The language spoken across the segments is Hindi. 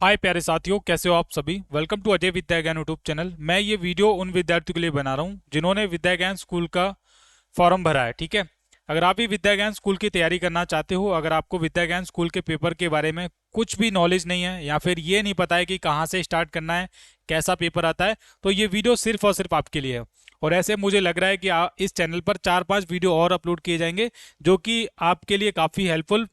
हाय प्यारे साथियों, कैसे हो आप सभी। वेलकम टू अजय विद्या ज्ञान यूट्यूब चैनल। मैं ये वीडियो उन विद्यार्थियों के लिए बना रहा हूँ जिन्होंने विद्या ज्ञान स्कूल का फॉर्म भरा है। ठीक है, अगर आप भी विद्या ज्ञान स्कूल की तैयारी करना चाहते हो, अगर आपको विद्या ज्ञान स्कूल के पेपर के बारे में कुछ भी नॉलेज नहीं है या फिर ये नहीं पता है कि कहाँ से स्टार्ट करना है, कैसा पेपर आता है, तो ये वीडियो सिर्फ और सिर्फ आपके लिए है। और ऐसे मुझे लग रहा है कि इस चैनल पर 4-5 वीडियो और अपलोड किए जाएंगे जो कि आपके लिए काफ़ी हेल्पफुल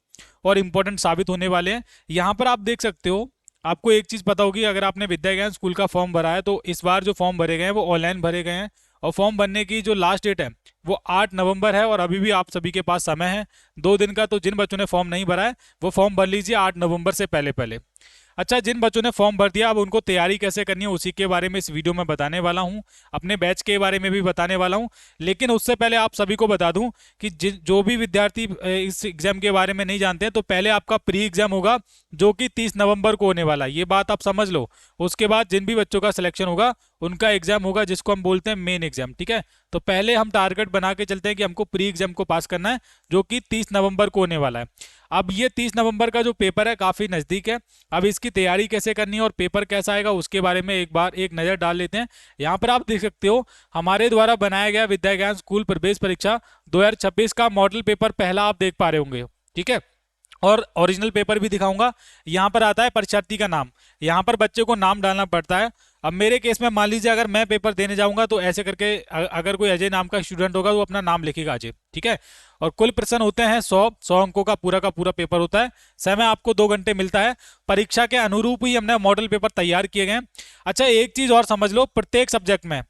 और इम्पोर्टेंट साबित होने वाले हैं। यहाँ पर आप देख सकते हो, आपको एक चीज़ पता होगी, अगर आपने विद्या ज्ञान स्कूल का फॉर्म भरा है तो इस बार जो फॉर्म भरे गए हैं वो ऑनलाइन भरे गए हैं और फॉर्म भरने की जो लास्ट डेट है वो 8 नवंबर है और अभी भी आप सभी के पास समय है 2 दिन का। तो जिन बच्चों ने फॉर्म नहीं भरा है वो फॉर्म भर लीजिए 8 नवंबर से पहले पहले। अच्छा, जिन बच्चों ने फॉर्म भर दिया अब उनको तैयारी कैसे करनी है उसी के बारे में इस वीडियो में बताने वाला हूं, अपने बैच के बारे में भी बताने वाला हूं। लेकिन उससे पहले आप सभी को बता दूं कि जो भी विद्यार्थी इस एग्जाम के बारे में नहीं जानते हैं तो पहले आपका प्री एग्जाम होगा जो कि 30 नवंबर को होने वाला है, ये बात आप समझ लो। उसके बाद जिन भी बच्चों का सिलेक्शन होगा उनका एग्जाम होगा जिसको हम बोलते हैं मेन एग्जाम। ठीक है, तो पहले हम टारगेट बना के चलते हैं कि हमको प्री एग्जाम को पास करना है जो कि 30 नवंबर को होने वाला है। अब ये 30 नवंबर का जो पेपर है काफ़ी नज़दीक है। अब इसकी तैयारी कैसे करनी है और पेपर कैसा आएगा उसके बारे में एक बार एक नज़र डाल लेते हैं। यहाँ पर आप देख सकते हो हमारे द्वारा बनाया गया विद्या ज्ञान स्कूल प्रवेश परीक्षा 2026 का मॉडल पेपर पहला आप देख पा रहे होंगे। ठीक है, और ओरिजिनल पेपर भी दिखाऊंगा। यहाँ पर आता है परीक्षार्थी का नाम, यहाँ पर बच्चे को नाम डालना पड़ता है। अब मेरे केस में मान लीजिए अगर मैं पेपर देने जाऊंगा तो ऐसे करके अगर कोई अजय नाम का स्टूडेंट होगा तो अपना नाम लिखेगा अजय। ठीक है, और कुल प्रश्न होते हैं 100 अंकों का पूरा पेपर होता है। समय आपको 2 घंटे मिलता है। परीक्षा के अनुरूप ही हमने मॉडल पेपर तैयार किए गए हैं। अच्छा, एक चीज और समझ लो, प्रत्येक सब्जेक्ट में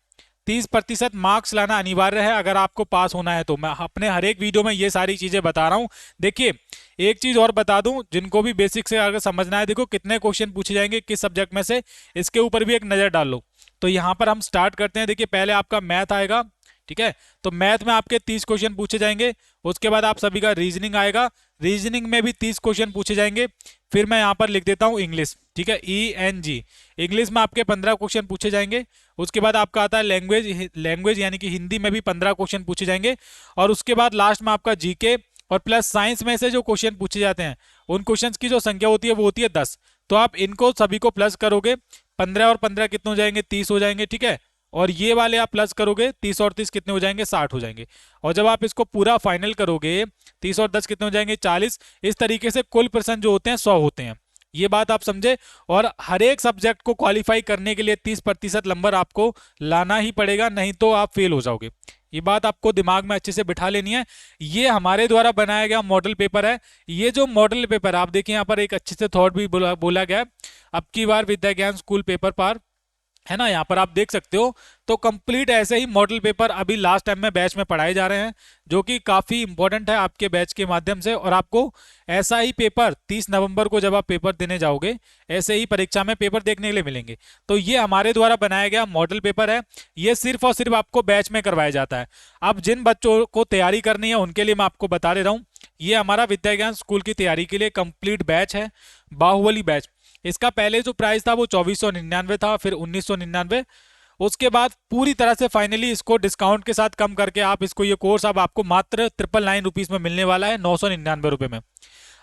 30% मार्क्स लाना अनिवार्य है अगर आपको पास होना है। तो मैं अपने हर एक वीडियो में ये सारी चीजें बता रहा हूँ। देखिए, एक चीज और बता दूं, जिनको भी बेसिक से अगर समझना है, देखो कितने क्वेश्चन पूछे जाएंगे किस सब्जेक्ट में से, इसके ऊपर भी एक नजर डाल लो। तो यहाँ पर हम स्टार्ट करते हैं। देखिए, पहले आपका मैथ आएगा। ठीक है, तो मैथ में आपके 30 क्वेश्चन पूछे जाएंगे। उसके बाद आप सभी का रीजनिंग आएगा, रीजनिंग में भी 30 क्वेश्चन पूछे जाएंगे। फिर मैं यहाँ पर लिख देता हूँ इंग्लिश। ठीक है, ENG, इंग्लिश में आपके 15 क्वेश्चन पूछे जाएंगे। उसके बाद आपका आता है लैंग्वेज यानी कि हिंदी में भी 15 क्वेश्चन पूछे जाएंगे। और उसके बाद लास्ट में आपका जीके और प्लस साइंस में से जो क्वेश्चन पूछे जाते हैं उन क्वेश्चंस की जो संख्या होती है वो होती है 10। तो आप इनको सभी को प्लस करोगे, 15 और 15 कितने हो जाएंगे, 30 हो जाएंगे। ठीक है, और ये वाले आप प्लस करोगे, 30 और 30 कितने हो जाएंगे, 60 हो जाएंगे। और जब आप इसको पूरा फाइनल करोगे 30 और 10 कितने हो जाएंगे, 40। इस तरीके से कुल प्रश्न जो होते हैं 100 होते हैं। ये बात आप समझे। और हर एक सब्जेक्ट को क्वालिफाई करने के लिए 30% नंबर आपको लाना ही पड़ेगा, नहीं तो आप फेल हो जाओगे। ये बात आपको दिमाग में अच्छे से बिठा लेनी है। ये हमारे द्वारा बनाया गया मॉडल पेपर है। ये जो मॉडल पेपर आप देखिए, यहाँ पर एक अच्छे से थॉट भी बोला गया है, अब की बार विद्या ज्ञान स्कूल पेपर पार, है ना। यहाँ पर आप देख सकते हो। तो कंप्लीट ऐसे ही मॉडल पेपर अभी लास्ट टाइम में बैच में पढ़ाए जा रहे हैं जो कि काफ़ी इंपॉर्टेंट है आपके बैच के माध्यम से। और आपको ऐसा ही पेपर 30 नवंबर को जब आप पेपर देने जाओगे ऐसे ही परीक्षा में पेपर देखने के लिए मिलेंगे। तो ये हमारे द्वारा बनाया गया मॉडल पेपर है। ये सिर्फ और सिर्फ आपको बैच में करवाया जाता है। अब जिन बच्चों को तैयारी करनी है उनके लिए मैं आपको बता दे रहा हूँ, ये हमारा विद्या ज्ञान स्कूल की तैयारी के लिए कंप्लीट बैच है, बाहुबली बैच। इसका पहले जो प्राइस था वो 2499 था, फिर 1999। उसके बाद पूरी तरह से फाइनली इसको डिस्काउंट के साथ कम करके आप इसको, ये कोर्स अब आपको मात्र 999 रुपीज में मिलने वाला है, 999 रुपए में।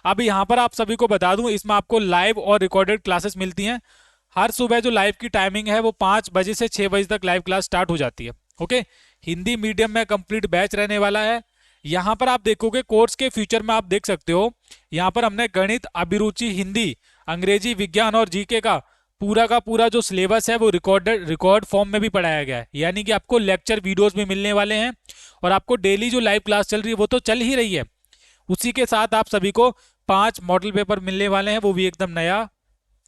अब यहाँ पर आप सभी को बता दूं, इसमें आपको लाइव और रिकॉर्डेड क्लासेस मिलती हैं। हर सुबह जो लाइव की टाइमिंग है वो 5 बजे से 6 बजे तक लाइव क्लास स्टार्ट हो जाती है। ओके, हिंदी मीडियम में कंप्लीट बैच रहने वाला है। यहाँ पर आप देखोगे कोर्स के फ्यूचर में आप देख सकते हो, यहाँ पर हमने गणित, अभिरुचि, हिंदी, अंग्रेजी, विज्ञान और जीके का पूरा जो सिलेबस है वो रिकॉर्ड फॉर्म में भी पढ़ाया गया है। यानी कि आपको लेक्चर वीडियोस भी मिलने वाले हैं और आपको डेली जो लाइव क्लास चल रही है वो तो चल ही रही है, उसी के साथ आप सभी को 5 मॉडल पेपर मिलने वाले हैं, वो भी एकदम नया।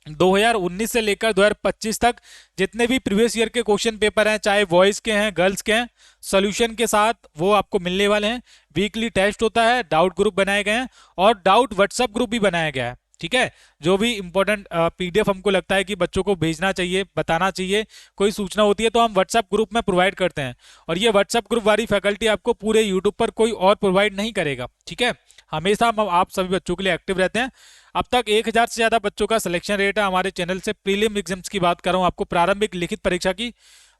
2019 से लेकर 2025 तक जितने भी प्रीवियस ईयर के क्वेश्चन पेपर हैं, चाहे बॉयज के हैं गर्ल्स के हैं, सॉल्यूशन के साथ वो आपको मिलने वाले हैं। वीकली टेस्ट होता है, डाउट ग्रुप बनाए गए हैं और डाउट व्हाट्सएप ग्रुप भी बनाया गया है। ठीक है, जो भी इंपॉर्टेंट PDF हमको लगता है कि बच्चों को भेजना चाहिए, बताना चाहिए, कोई सूचना होती है तो हम व्हाट्सएप ग्रुप में प्रोवाइड करते हैं। और ये व्हाट्सएप ग्रुप वाली फैकल्टी आपको पूरे यूट्यूब पर कोई और प्रोवाइड नहीं करेगा। ठीक है, हमेशा हम आप सभी बच्चों के लिए एक्टिव रहते हैं। अब तक 1000 से ज्यादा बच्चों का सिलेक्शन रेट है हमारे चैनल से। प्रीलिम एग्जाम्स की बात कर रहा हूँ, आपको प्रारंभिक लिखित परीक्षा की।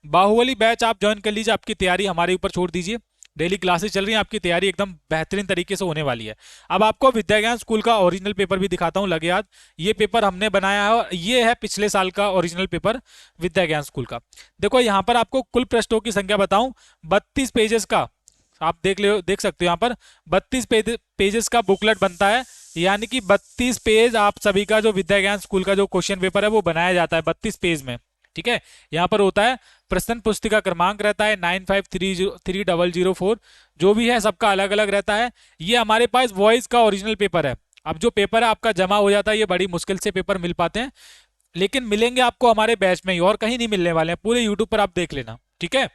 बाहुबली बैच आप ज्वाइन कर लीजिए, आपकी तैयारी हमारे ऊपर छोड़ दीजिए। डेली क्लासेस चल रही हैं, आपकी तैयारी एकदम बेहतरीन तरीके से होने वाली है। अब आपको विद्या ज्ञान स्कूल का ओरिजिनल पेपर भी दिखाता हूं, लगे याद। ये पेपर हमने बनाया है और ये है पिछले साल का ओरिजिनल पेपर विद्या ज्ञान स्कूल का। देखो यहाँ पर आपको कुल पृष्ठों की संख्या बताऊं, 32 पेजेस का आप देख सकते हो यहाँ पर 32 पेजेस का बुकलेट बनता है, यानी कि 32 पेज आप सभी का जो विद्या ज्ञान स्कूल का जो क्वेश्चन पेपर है वो बनाया जाता है 32 पेज में। ठीक है, यहाँ पर होता है प्रश्न पुस्तिका क्रमांक रहता है 95303004, जो भी है सबका अलग अलग रहता है। ये हमारे पास वॉइस का ओरिजिनल पेपर है। अब जो पेपर है आपका जमा हो जाता है, ये बड़ी मुश्किल से पेपर मिल पाते हैं, लेकिन मिलेंगे आपको हमारे बैच में ही, और कहीं नहीं मिलने वाले हैं। पूरे यूट्यूब पर आप देख लेना। ठीक है,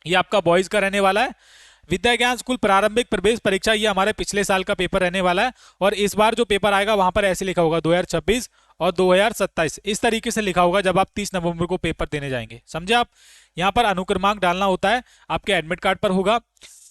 ये आपका बॉयज का रहने वाला है। विद्या ज्ञान स्कूल प्रारंभिक प्रवेश परीक्षा, ये हमारे पिछले साल का पेपर रहने वाला है। और इस बार जो पेपर आएगा वहां पर ऐसे लिखा होगा 2026 और 2027, इस तरीके से लिखा होगा जब आप 30 नवंबर को पेपर देने जाएंगे। समझे आप। यहाँ पर अनुक्रमांक डालना होता है, आपके एडमिट कार्ड पर होगा।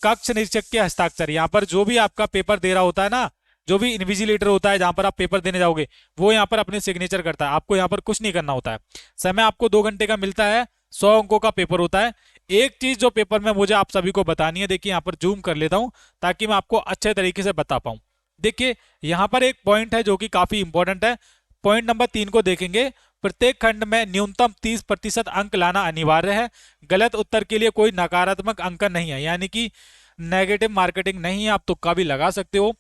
कक्ष निरीक्षक के हस्ताक्षर, यहाँ पर जो भी आपका पेपर दे रहा होता है ना, जो भी इन्विजिलेटर होता है जहां पर आप पेपर देने जाओगे, वो यहाँ पर अपने सिग्नेचर करता है। आपको यहाँ पर कुछ नहीं करना होता है। समय आपको 2 घंटे का मिलता है। 100 अंकों का पेपर होता है। एक चीज जो पेपर में मुझे आप सभी को बतानी है, देखिए यहाँ पर जूम कर लेता हूं ताकि मैं आपको अच्छे तरीके से बता पाऊं। देखिए यहाँ पर एक पॉइंट है जो कि काफी इंपॉर्टेंट है। पॉइंट नंबर 3 को देखेंगे। प्रत्येक खंड में न्यूनतम 30% अंक लाना अनिवार्य है। गलत उत्तर के लिए कोई नकारात्मक अंकन नहीं है, यानी कि नेगेटिव मार्केटिंग नहीं है। आप तुक्का भी लगा सकते हो,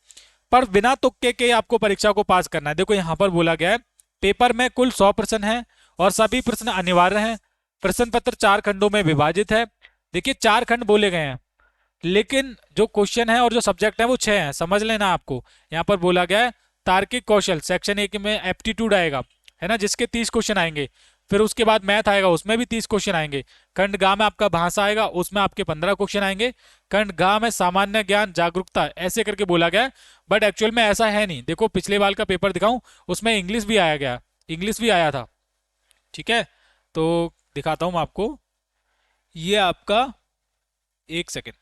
पर बिना तुक्के के आपको परीक्षा को पास करना है। देखो यहाँ पर बोला गया है पेपर में कुल 100 प्रश्न है और सभी प्रश्न अनिवार्य हैं। प्रश्न पत्र 4 खंडों में विभाजित है। देखिए 4 खंड बोले गए हैं, लेकिन जो क्वेश्चन है और जो सब्जेक्ट है वो 6 हैं। समझ लेना आपको। यहाँ पर बोला गया है तार्किक कौशल सेक्शन 1 में एप्टीट्यूड आएगा, है ना, जिसके 30 क्वेश्चन आएंगे। फिर उसके बाद मैथ आएगा, उसमें भी 30 क्वेश्चन आएंगे। खंड गा में आपका भाषा आएगा, उसमें आपके 15 क्वेश्चन आएंगे। खंड गा में सामान्य ज्ञान जागरूकता, ऐसे करके बोला गया है, बट एक्चुअल में ऐसा है नहीं। देखो पिछले बार का पेपर दिखाऊं, उसमें इंग्लिश भी आया गया, इंग्लिश भी आया था। ठीक है, तो दिखाता हूं मैं आपको। ये आपका, एक सेकेंड,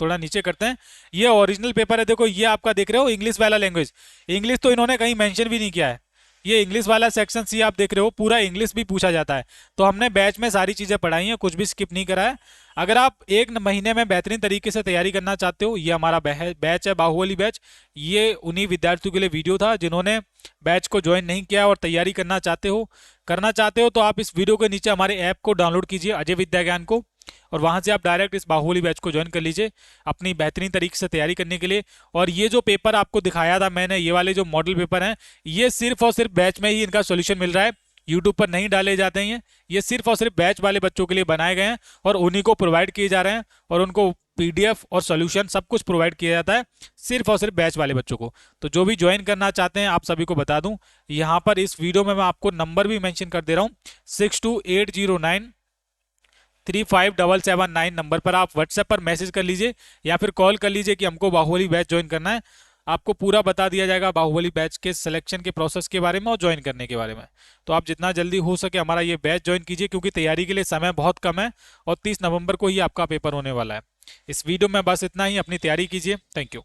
थोड़ा नीचे करते हैं। ये ओरिजिनल पेपर है। देखो ये आपका देख रहे हो इंग्लिश वाला लैंग्वेज। इंग्लिश तो इन्होंने कहीं मेंशन भी नहीं किया है। ये इंग्लिश वाला सेक्शन सी आप देख रहे हो, पूरा इंग्लिश भी पूछा जाता है। तो हमने बैच में सारी चीजें पढ़ाई हैं, कुछ भी स्किप नहीं करा है। अगर आप 1 महीने में बेहतरीन तरीके से तैयारी करना चाहते हो, ये हमारा बैच है बाहुबली बैच। ये उन्हीं विद्यार्थियों के लिए वीडियो था जिन्होंने बैच को ज्वाइन नहीं किया और तैयारी करना चाहते हो तो आप इस वीडियो के नीचे हमारे ऐप को डाउनलोड कीजिए, अजय विद्या ज्ञान को, और वहां से आप डायरेक्ट इस बाहुबली बैच को ज्वाइन कर लीजिए अपनी बेहतरीन तरीके से तैयारी करने के लिए। और ये जो पेपर आपको दिखाया था मैंने, ये वाले जो मॉडल पेपर हैं, ये सिर्फ और सिर्फ बैच में ही इनका सॉल्यूशन मिल रहा है, यूट्यूब पर नहीं डाले जाते हैं। ये सिर्फ और सिर्फ बैच वाले बच्चों के लिए बनाए गए हैं और उन्हीं को प्रोवाइड किए जा रहे हैं, और उनको पीडीएफ और सॉल्यूशन सब कुछ प्रोवाइड किया जाता है सिर्फ और सिर्फ बैच वाले बच्चों को। तो जो भी ज्वाइन करना चाहते हैं, आप सभी को बता दूं, यहाँ पर इस वीडियो में मैं आपको नंबर भी मेंशन कर दे रहा हूँ, 6280935779 नंबर पर आप व्हाट्सएप पर मैसेज कर लीजिए या फिर कॉल कर लीजिए कि हमको बाहुबली बैच ज्वाइन करना है। आपको पूरा बता दिया जाएगा बाहुबली बैच के सिलेक्शन के प्रोसेस के बारे में और ज्वाइन करने के बारे में। तो आप जितना जल्दी हो सके हमारा ये बैच ज्वाइन कीजिए, क्योंकि तैयारी के लिए समय बहुत कम है और 30 नवंबर को ही आपका पेपर होने वाला है। इस वीडियो में बस इतना ही। अपनी तैयारी कीजिए। Thank you.